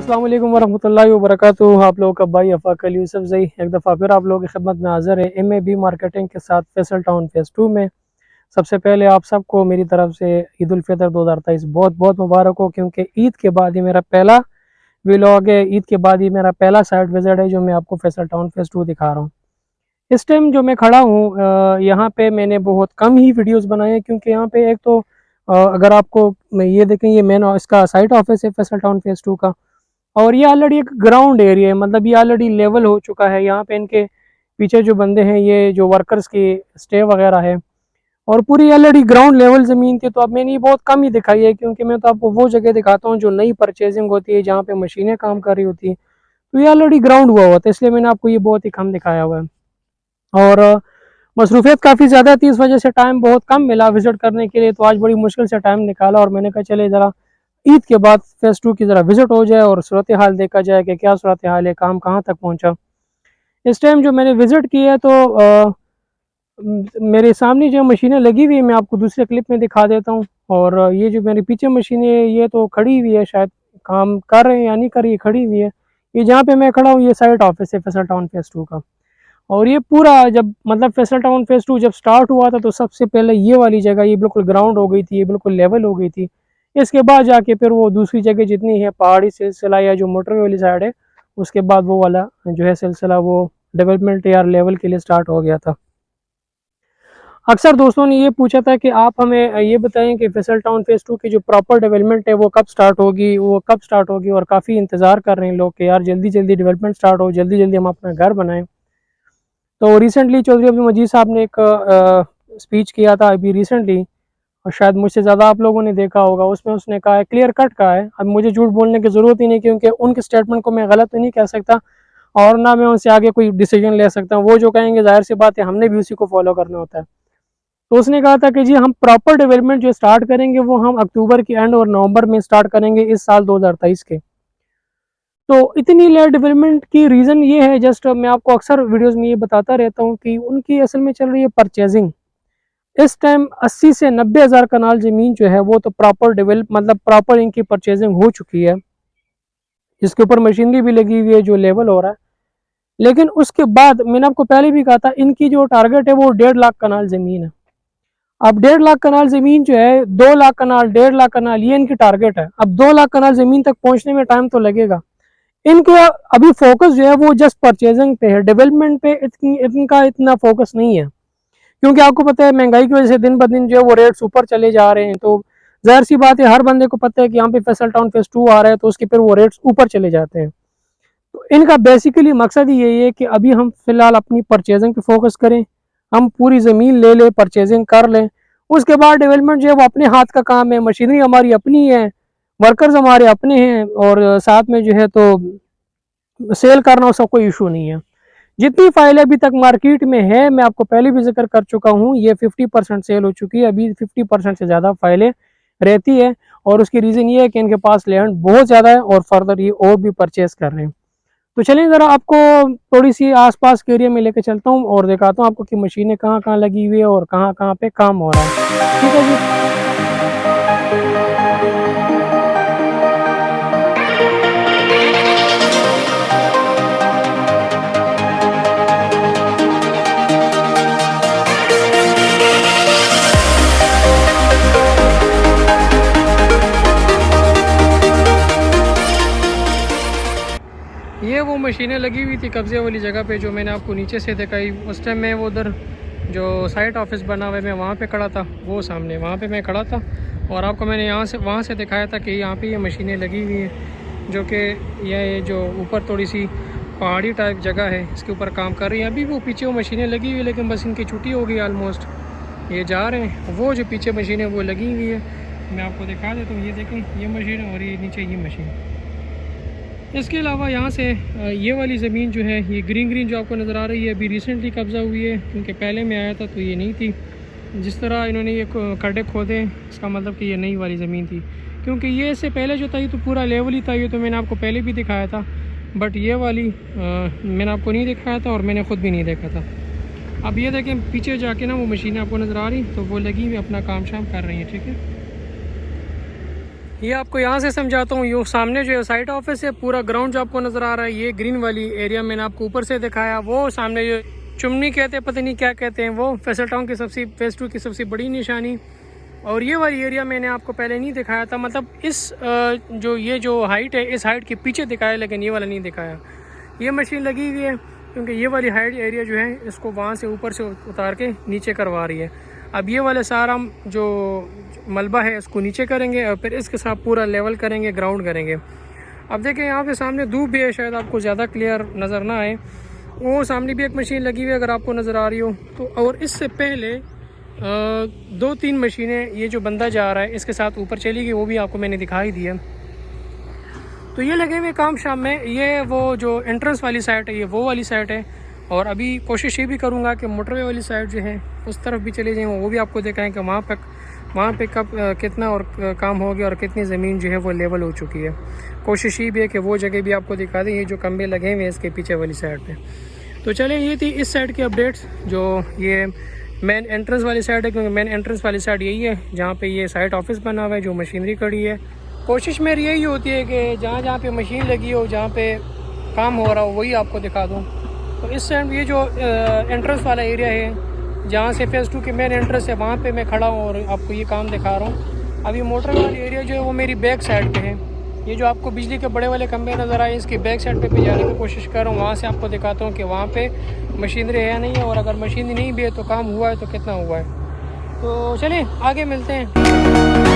अस्सलाम वालेकुम वरहमतुल्लाहि वबरकातुहू। आप लोगों का भाई अफाक अली यूसुफ ज़ई एक दफ़ा फिर आप लोगों की खिदमत में हाज़िर है MAB मार्केटिंग के साथ फैसल टाउन फेज़ 2 में। सबसे पहले आप सबको मेरी तरफ से ईद उल फितर 2023 बहुत बहुत मुबारक हो, क्योंकि ईद के बाद ही मेरा पहला व्लॉग है। ईद के बाद ही मेरा पहला साइट विज़िट है जो मैं आपको फैसल टाउन फेज़ 2 दिखा रहा हूँ। इस टाइम जो मैं खड़ा हूँ यहाँ पे मैंने बहुत कम ही वीडियोज़ बनाए हैं, क्योंकि यहाँ पे एक तो अगर आपको ये देखें, ये मेन इसका साइट ऑफिस है फैसल टाउन फेज़ 2 का, और ये ऑलरेडी एक ग्राउंड एरिया है, मतलब ये ऑलरेडी लेवल हो चुका है। यहाँ पे इनके पीछे जो बंदे हैं, ये जो वर्कर्स की स्टे वगैरह है, और पूरी ऑलरेडी ग्राउंड लेवल ज़मीन थी। तो अब मैंने ये बहुत कम ही दिखाई है, क्योंकि मैं तो आपको वो जगह दिखाता हूँ जो नई परचेजिंग होती है, जहाँ पे मशीनें काम कर रही होती हैं। तो ये ऑलरेडी ग्राउंड हुआ हुआ था, इसलिए मैंने आपको ये बहुत ही कम दिखाया हुआ है। और मसरूफियत काफ़ी ज़्यादा थी, इस वजह से टाइम बहुत कम मिला विज़िट करने के लिए। तो आज बड़ी मुश्किल से टाइम निकाला और मैंने कहा चले ज़रा ईद के बाद फेज़ 2 की ज़रा विज़िट हो जाए और सूरत हाल देखा जाए कि क्या सूरत हाल है, काम कहाँ तक पहुँचा। इस टाइम जो मैंने विज़िट किया है, तो मेरे सामने जो मशीनें लगी हुई है, मैं आपको दूसरे क्लिप में दिखा देता हूँ। और ये जो मेरे पीछे मशीनें है, ये तो खड़ी हुई है, शायद काम कर रहे हैं या नहीं कर रही है, खड़ी हुई है। ये जहाँ पे मैं खड़ा हूँ, ये साइट ऑफिस है फैसल टाउन फेज़ 2 का। और ये पूरा जब मतलब फैसल टाउन फेज़ 2 जब स्टार्ट हुआ था, तो सबसे पहले ये वाली जगह ये बिल्कुल ग्राउंड हो गई थी, ये बिल्कुल लेवल हो गई थी। इसके बाद जाके फिर वो दूसरी जगह जितनी है पहाड़ी सिलसिला या जो मोटरवे वाली साइड है, उसके बाद वो वाला जो है सिलसिला वो डेवलपमेंट या लेवल के लिए स्टार्ट हो गया था। अक्सर दोस्तों ने ये पूछा था कि आप हमें ये बताएं कि फैसल टाउन फेज़ 2 की जो प्रॉपर डेवलपमेंट है वो कब स्टार्ट होगी, और काफ़ी इंतज़ार कर रहे हैं लोग कि यार जल्दी जल्दी डेवलपमेंट स्टार्ट हो, जल्दी जल्दी हम अपना घर बनाएं। तो रिसेंटली चौधरी अब्दुल मजीद साहब ने एक स्पीच किया था अभी रिसेंटली, और शायद मुझसे ज़्यादा आप लोगों ने देखा होगा। उसमें उसने कहा है, क्लियर कट कहा है, अब मुझे झूठ बोलने की ज़रूरत ही नहीं, क्योंकि उनके स्टेटमेंट को मैं गलत तो नहीं कह सकता और ना मैं उनसे आगे कोई डिसीजन ले सकता हूँ। वो जो कहेंगे जाहिर सी बात है हमने भी उसी को फॉलो करना होता है। तो उसने कहा था कि जी हम प्रॉपर डेवलपमेंट जो स्टार्ट करेंगे वो हम अक्टूबर के एंड और नवंबर में स्टार्ट करेंगे इस साल 2023 के। तो इतनी लेट डेवलपमेंट की रीज़न ये है, जस्ट मैं आपको अक्सर वीडियोस में ये बताता रहता हूँ कि उनकी असल में चल रही है परचेजिंग। इस टाइम 80 से 90 हज़ार कनाल ज़मीन जो है वो तो प्रॉपर डेवलप मतलब प्रॉपर इनकी परचेजिंग हो चुकी है, इसके ऊपर मशीनरी भी लगी हुई है जो लेवल हो रहा है। लेकिन उसके बाद मैंने आपको पहले भी कहा था, इनकी जो टारगेट है वो 1.5 लाख कनाल ज़मीन है। अब 1.5 लाख कनाल ज़मीन जो है, 2 लाख कनाल 1.5 लाख कनाल ये इनकी टारगेट है। अब 2 लाख कनाल ज़मीन तक पहुँचने में टाइम तो लगेगा। इनका अभी फोकस जो है वो जस्ट परचेजिंग पे है, डेवलपमेंट पे इनका इतना फोकस नहीं है, क्योंकि आपको पता है महंगाई की वजह से दिन ब दिन जो है वो रेट्स ऊपर चले जा रहे हैं। तो जाहिर सी बात है हर बंदे को पता है कि यहाँ पे फैसल टाउन फेज़ 2 आ रहा है, तो उसके फिर वो रेट्स ऊपर चले जाते हैं। तो इनका बेसिकली मकसद ही यही है कि अभी हम फिलहाल अपनी परचेजिंग पे फोकस करें, हम पूरी ज़मीन ले लें, परचेजिंग कर लें। उसके बाद डेवलपमेंट जो है वो अपने हाथ का काम है, मशीनरी हमारी अपनी है, वर्कर्स हमारे अपने हैं, और साथ में जो है तो सेल करना उसका कोई इशू नहीं है। जितनी फाइलें अभी तक मार्केट में है, मैं आपको पहले भी जिक्र कर चुका हूँ, ये 50% सेल हो चुकी है। अभी 50% से ज़्यादा फाइलें रहती है, और उसकी रीज़न ये है कि इनके पास लैंड बहुत ज़्यादा है और फर्दर ये और भी परचेज कर रहे हैं। तो चलिए ज़रा आपको थोड़ी सी आसपास के एरिया में लेकर चलता हूँ और दिखाता हूँ आपको कि मशीनें कहाँ कहाँ लगी हुई है और कहाँ कहाँ पे काम हो रहा है। ठीक है जी। ये वो मशीनें लगी हुई थी कब्जे वाली जगह पे जो मैंने आपको नीचे से दिखाई। उस टाइम मैं वो उधर जो साइट ऑफिस बना हुआ है मैं वहाँ पे खड़ा था, वो सामने वहाँ पे मैं खड़ा था, और आपको मैंने यहाँ से वहाँ से दिखाया था कि यहाँ पे ये मशीनें लगी हुई हैं, जो कि ये जो ऊपर थोड़ी सी पहाड़ी टाइप जगह है इसके ऊपर काम कर रही हैं। अभी वो पीछे वो मशीनें लगी हुई है, लेकिन बस इनकी छुट्टी हो गई ऑलमोस्ट, ये जा रहे हैं। वो जो पीछे मशीनें वो लगी हुई है, मैं आपको दिखा देता हूँ। ये देखें, ये मशीन और ये नीचे ये मशीन। इसके अलावा यहाँ से ये वाली ज़मीन जो है, ये ग्रीन ग्रीन जो आपको नज़र आ रही है, अभी रिसेंटली कब्ज़ा हुई है, क्योंकि पहले मैं आया था तो ये नहीं थी। जिस तरह इन्होंने ये खड्डे खोदे, इसका मतलब कि ये नई वाली ज़मीन थी, क्योंकि ये इससे पहले जो था ये तो पूरा लेवल ही था। ये तो मैंने आपको पहले भी दिखाया था, बट ये वाली मैंने आपको नहीं दिखाया था और मैंने ख़ुद भी नहीं देखा था। अब ये देखें पीछे जाके ना वो मशीनें आपको नज़र आ रही, तो वो लगी हुई अपना काम शाम कर रही हैं। ठीक है, ये आपको यहाँ से समझाता हूँ। ये सामने जो है साइट ऑफिस है, पूरा ग्राउंड जो आपको नज़र आ रहा है, ये ग्रीन वाली एरिया मैंने आपको ऊपर से दिखाया। वो सामने जो चुमनी कहते हैं, पता नहीं क्या कहते हैं, वो फैसल टाउन की फेज़ 2 की सबसे बड़ी निशानी। और ये वाली एरिया मैंने आपको पहले नहीं दिखाया था, मतलब इस जो हाइट है, इस हाइट के पीछे दिखाया, लेकिन ये वाला नहीं दिखाया। ये मशीन लगी हुई है क्योंकि ये वाली हाइट एरिया जो है इसको वहाँ से ऊपर से उतार के नीचे करवा रही है। अब ये वाले सारा जो मलबा है इसको नीचे करेंगे और फिर इसके साथ पूरा लेवल करेंगे, ग्राउंड करेंगे। अब देखें यहाँ पे सामने धूप भी है, शायद आपको ज़्यादा क्लियर नज़र ना आए। वो सामने भी एक मशीन लगी हुई है अगर आपको नज़र आ रही हो तो। और इससे पहले 2-3 मशीनें ये जो बंदा जा रहा है इसके साथ ऊपर चली गई, वो भी आपको मैंने दिखाई दी है। तो ये लगे हुए काम शाम में। ये वो जो एंट्रेंस वाली साइड है, ये वो वाली साइड है। और अभी कोशिश ये भी करूँगा कि मोटरवे वाली साइड जो है उस तरफ भी चले जाएँ, वो भी आपको दिखाएं कि वहाँ पे कब कितना और काम हो गया और कितनी ज़मीन जो है वो लेवल हो चुकी है। कोशिश ये भी है कि वो जगह भी आपको दिखा दें, ये जो खंबे लगे हुए हैं इसके पीछे वाली साइड पे। तो चलें, ये थी इस साइड की अपडेट्स। जो ये मेन एंट्रेंस वाली साइड है, क्योंकि मेन एंट्रेंस वाली साइड यही है जहाँ पे ये साइट ऑफिस बना हुआ है, जो मशीनरी खड़ी है। कोशिश मेरी यही होती है कि जहाँ जहाँ पे मशीन लगी हो, जहाँ पे काम हो रहा हो, वही आपको दिखा दूँ। तो इस साइड ये जो एंट्रेंस वाला एरिया है, जहाँ से फेज़ 2 के मेन एंट्रेंस है, वहाँ पे मैं खड़ा हूँ और आपको ये काम दिखा रहा हूँ। अभी मोटर वाली एरिया जो है वो मेरी बैक साइड पे है। ये जो आपको बिजली के बड़े वाले खंभे नज़र आए, इसकी बैक साइड पे जाने की कोशिश कर रहा हूँ। वहाँ से आपको दिखाता हूँ कि वहाँ पे मशीनरी है नहीं है, और अगर मशीनरी नहीं भी है तो काम हुआ है तो कितना हुआ है। तो चलिए आगे मिलते हैं।